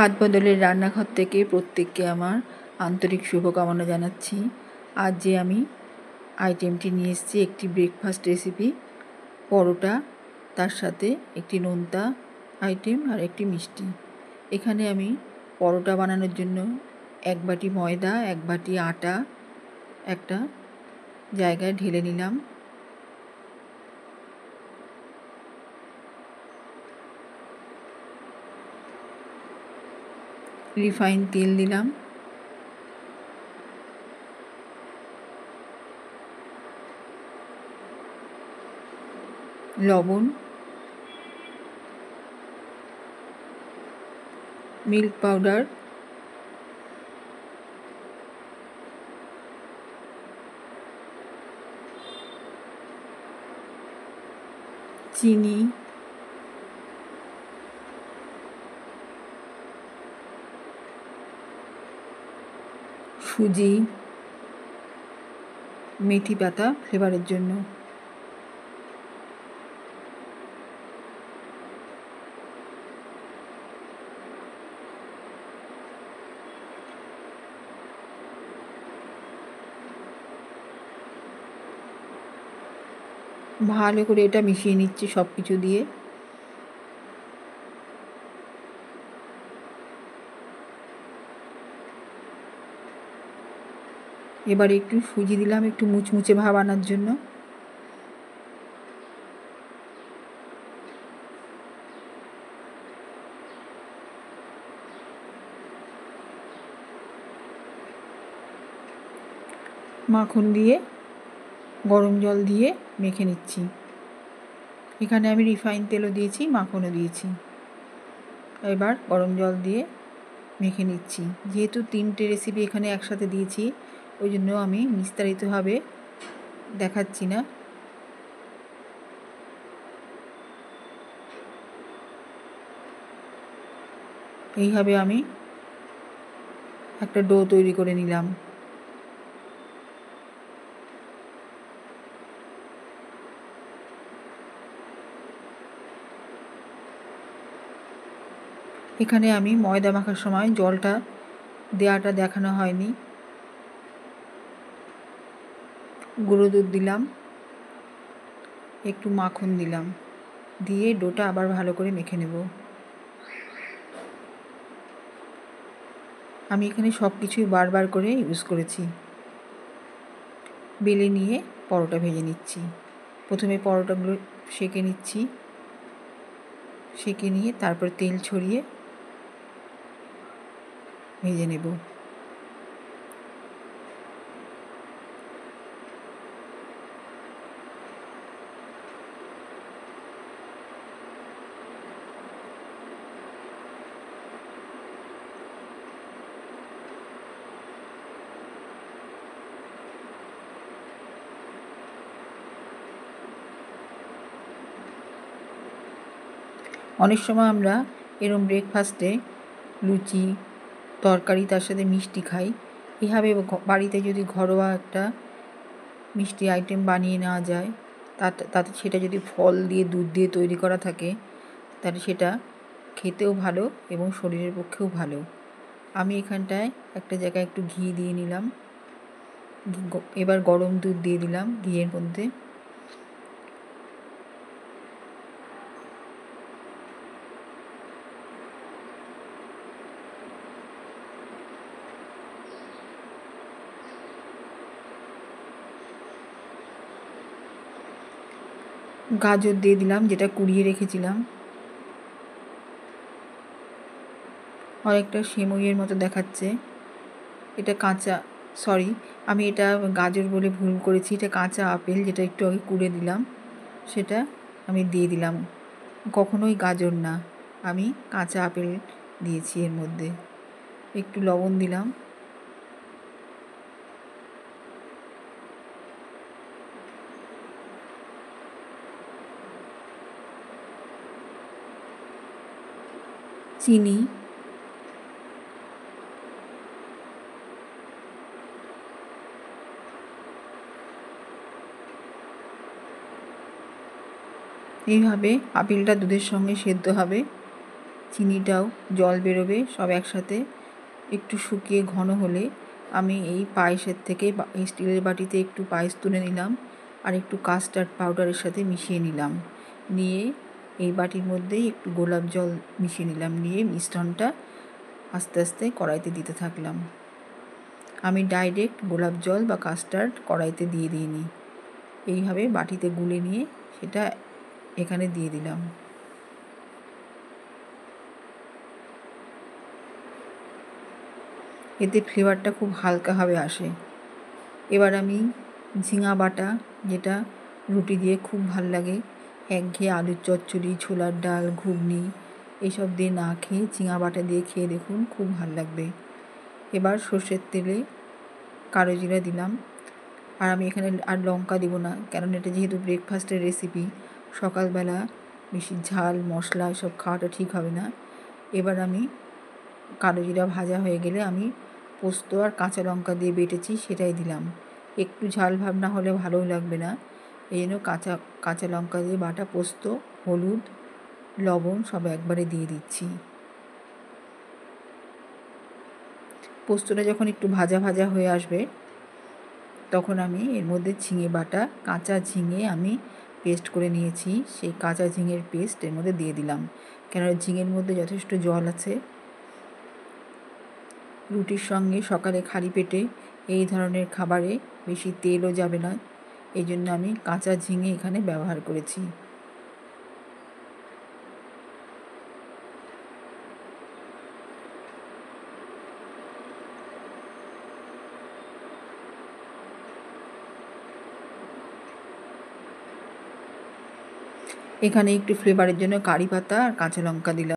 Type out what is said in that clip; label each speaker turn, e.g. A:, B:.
A: হাত বদলের রান্নাঘর থেকে প্রত্যেককে আমার আন্তরিক শুভকামনা জানাচ্ছি। আজ যে আমি আইটেমটি নিয়ে এসেছি একটি ব্রেকফাস্ট রেসিপি, পরোটা, তার সাথে একটি নোনতা আইটেম আর একটি মিষ্টি। এখানে আমি পরোটা বানানোর জন্য 1 বাটি ময়দা, 1 বাটি আটা একটা জায়গায় ঢেলে নিলাম। রিফাইন তেল দিলাম, লবণ, মিল্ক পাউডার, চিনি, সুজি, মেথি পাতা ফ্লেভারের জন্য। ভালো করে এটা মিশিয়ে নিচ্ছি সব কিছু দিয়ে। এবার একটু সুজি দিলাম একটু মুচমুচে ভাব আনার জন্য। মাখন দিয়ে গরম জল দিয়ে মেখে নিচ্ছি। এখানে আমি রিফাইন তেলও দিয়েছি, মাখনও দিয়েছি। এবার গরম জল দিয়ে মেখে নিচ্ছি। যেহেতু 3টে রেসিপি এখানে একসাথে দিয়েছি, ওই জন্য আমি বিস্তারিতভাবে দেখাচ্ছি না। এইভাবে আমি একটা ডো তৈরি করে নিলাম। এখানে আমি ময়দা মাখার সময় জলটা দেওয়াটা দেখানো হয়নি। গুঁড়ো দুধ দিলাম, একটু মাখন দিলাম, দিয়ে ডোটা আবার ভালো করে মেখে নেব। আমি এখানে সব কিছুই বারবার করে ইউজ করেছি। বেলে নিয়ে পরোটা ভেজে নিচ্ছি। প্রথমে পরোটাগুলো সেঁকে নিচ্ছি, সেঁকে নিয়ে তারপর তেল ছড়িয়ে ভেজে নেব। অনেক সময় আমরা এরম ব্রেকফাস্টে লুচি, তরকারি, তার সাথে মিষ্টি খাই। এভাবে বাড়িতে যদি ঘরোয়া একটা মিষ্টি আইটেম বানিয়ে নেওয়া যায়, তাতে সেটা যদি ফল দিয়ে দুধ দিয়ে তৈরি করা থাকে, তাহলে সেটা খেতেও ভালো এবং শরীরের পক্ষেও ভালো। আমি এখানটায় একটা জায়গায় একটু ঘি দিয়ে নিলাম। এবার গরম দুধ দিয়ে দিলাম ঘিয়ের মধ্যে। গাজর দিয়ে দিলাম, যেটা কুড়িয়ে রেখেছিলাম। অনেকটা সেমইয়ের মতো দেখাচ্ছে। এটা কাঁচা, সরি, আমি এটা গাজর বলে ভুল করেছি। এটা কাঁচা আপেল, যেটা একটু আগে কুড়ে দিলাম, সেটা আমি দিয়ে দিলাম। কখনোই গাজর না, আমি কাঁচা আপেল দিয়েছি এর মধ্যে। একটু লবণ দিলাম। চিনি, এইভাবে আপেলটা দুধের সঙ্গে সেদ্ধ হবে। চিনিটাও জল বেরোবে সব একসাথে একটু শুকিয়ে ঘন হলে আমি এই পায়েসের থেকে এই স্টিলের বাটিতে একটু পায়েস তুলে নিলাম আর একটু কাস্টার্ড পাউডারের সাথে মিশিয়ে নিলাম, নিয়ে এই বাটির মধ্যেই একটু গোলাপ জল মিশিয়ে নিলাম, নিয়ে মিশ্রণটা আস্তে আস্তে কড়াইতে দিতে থাকলাম। আমি ডাইরেক্ট গোলাপ জল বা কাস্টার্ড কড়াইতে দিয়ে দিইনি, এইভাবে বাটিতে গুলে নিয়ে সেটা এখানে দিয়ে দিলাম। এতে ফ্লেভারটা খুব হালকাভাবে আসে। এবার আমি ঝিঙা বাটা, যেটা রুটি দিয়ে খুব ভাল লাগে, একঘেয়ে আলুর চচ্চড়ি, ছোলার ডাল, ঘুগনি এইসব দিয়ে না খেয়ে ঝিঙা বাটা দিয়ে খেয়ে দেখুন, খুব ভাল লাগবে। এবার সর্ষের তেলে কালো জিরা দিলাম, আর আমি এখানে আর লঙ্কা দেবো না, কারণ এটা যেহেতু ব্রেকফাস্টের রেসিপি, সকালবেলা বেশি ঝাল মশলা এসব খাওয়াটা ঠিক হবে না। এবার আমি কালো জিরা ভাজা হয়ে গেলে আমি পোস্ত আর কাঁচা লঙ্কা দিয়ে বেটেছি সেটাই দিলাম। একটু ঝাল ভাব না হলে ভালোও লাগবে না, এই জন্য কাঁচা লঙ্কা দিয়ে বাটা পোস্ত, হলুদ, লবণ সব একবারে দিয়ে দিচ্ছি। পোস্তটা যখন একটু ভাজা ভাজা হয়ে আসবে তখন আমি এর মধ্যে ঝিঙে বাটা, কাঁচা ঝিঙে আমি পেস্ট করে নিয়েছি, সেই কাঁচা ঝিঙের পেস্ট এর মধ্যে দিয়ে দিলাম, কেননা ঝিঙের মধ্যে যথেষ্ট জল আছে। রুটির সঙ্গে সকালে খালি পেটে এই ধরনের খাবারে বেশি তেলও যাবে না, এই জন্য আমি কাঁচা ঝিঙে এখানে ব্যবহার করেছি। এখানে একটু ফ্লেভারের জন্য কারি পাতা আর কাঁচা লঙ্কা দিলাম।